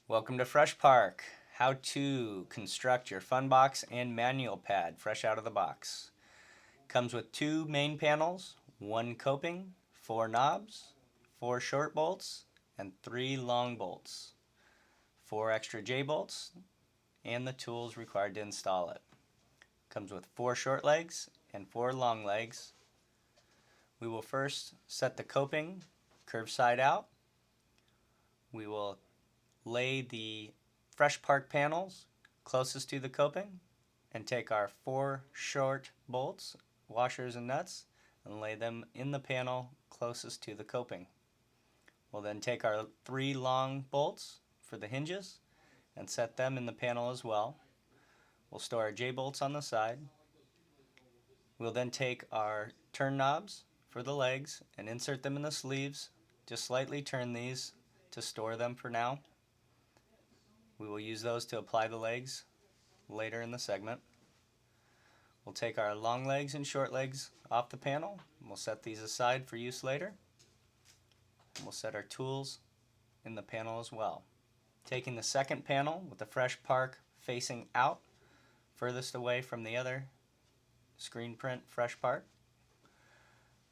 Welcome to Freshpark. How to construct your fun box and manual pad fresh out of the box. Comes with two main panels, one coping, four knobs, four short bolts, and three long bolts. Four extra J-bolts, and the tools required to install it. Comes with four short legs and four long legs. We will first set the coping curved side out. We will lay the Freshpark panels closest to the coping and take our four short bolts, washers and nuts, and lay them in the panel closest to the coping. We'll then take our three long bolts for the hinges and set them in the panel as well. We'll store our J-bolts on the side. We'll then take our turn knobs for the legs and insert them in the sleeves. Just slightly turn these to store them for now. We will use those to apply the legs later in the segment. We'll take our long legs and short legs off the panel. We'll set these aside for use later. We'll set our tools in the panel as well. Taking the second panel with the Freshpark facing out, furthest away from the other screen print Freshpark.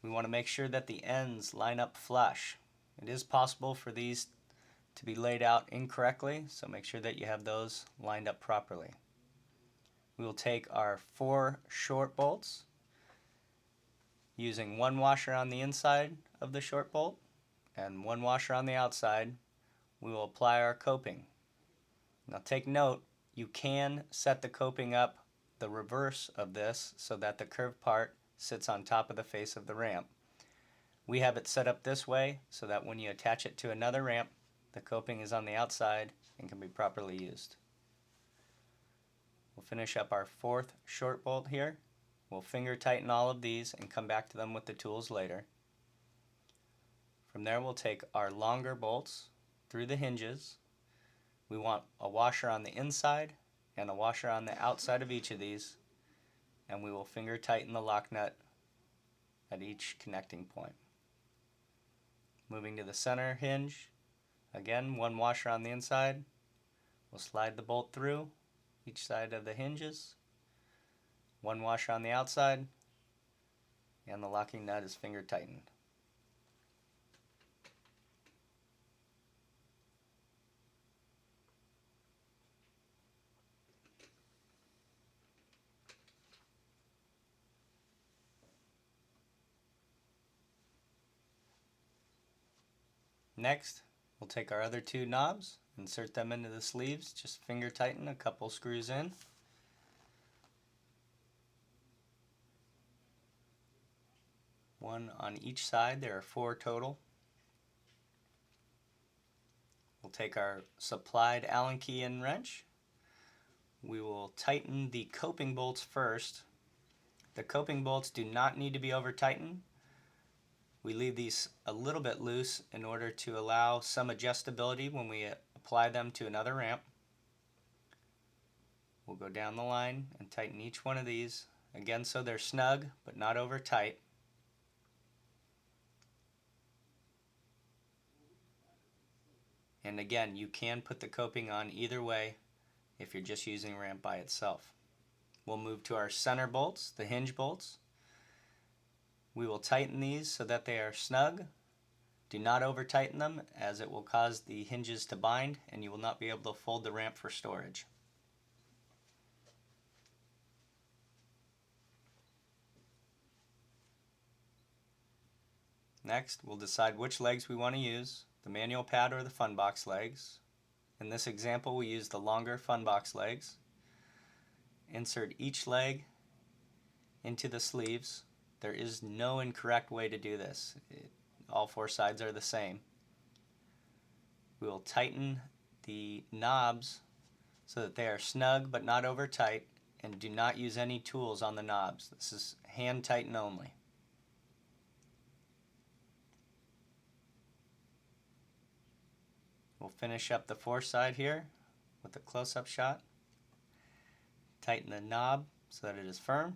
We want to make sure that the ends line up flush. It is possible for these to be laid out incorrectly, so make sure that you have those lined up properly. We will take our four short bolts, using one washer on the inside of the short bolt and one washer on the outside. We will apply our coping. Now take note, you can set the coping up the reverse of this so that the curved part sits on top of the face of the ramp. We have it set up this way so that when you attach it to another ramp, the coping is on the outside and can be properly used. We'll finish up our fourth short bolt here. We'll finger tighten all of these and come back to them with the tools later. From there we'll take our longer bolts through the hinges. We want a washer on the inside and a washer on the outside of each of these, and we will finger tighten the lock nut at each connecting point. Moving to the center hinge, again one washer on the inside. We'll slide the bolt through each side of the hinges, one washer on the outside, and the locking nut is finger tightened. Next, we'll take our other two knobs, insert them into the sleeves, just finger tighten a couple screws in. One on each side, there are four total. We'll take our supplied Allen key and wrench. We will tighten the coping bolts first. The coping bolts do not need to be over tightened. We leave these a little bit loose in order to allow some adjustability when we apply them to another ramp. We'll go down the line and tighten each one of these, again so they're snug but not over tight. And again, you can put the coping on either way if you're just using ramp by itself. We'll move to our center bolts, the hinge bolts. We will tighten these so that they are snug. Do not over tighten them, as it will cause the hinges to bind and you will not be able to fold the ramp for storage. Next, we'll decide which legs we want to use, the manual pad or the fun box legs. In this example, we use the longer fun box legs. Insert each leg into the sleeves. There is no incorrect way to do this. All four sides are the same. We will tighten the knobs so that they are snug but not over tight, and do not use any tools on the knobs. This is hand tighten only. We'll finish up the fourth side here with a close-up shot. Tighten the knob so that it is firm.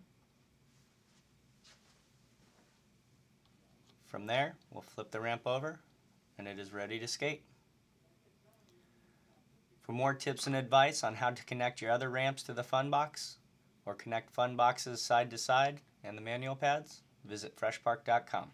From there, we'll flip the ramp over and it is ready to skate. For more tips and advice on how to connect your other ramps to the Fun Box, or connect Fun Boxes side to side and the manual pads, visit freshpark.com.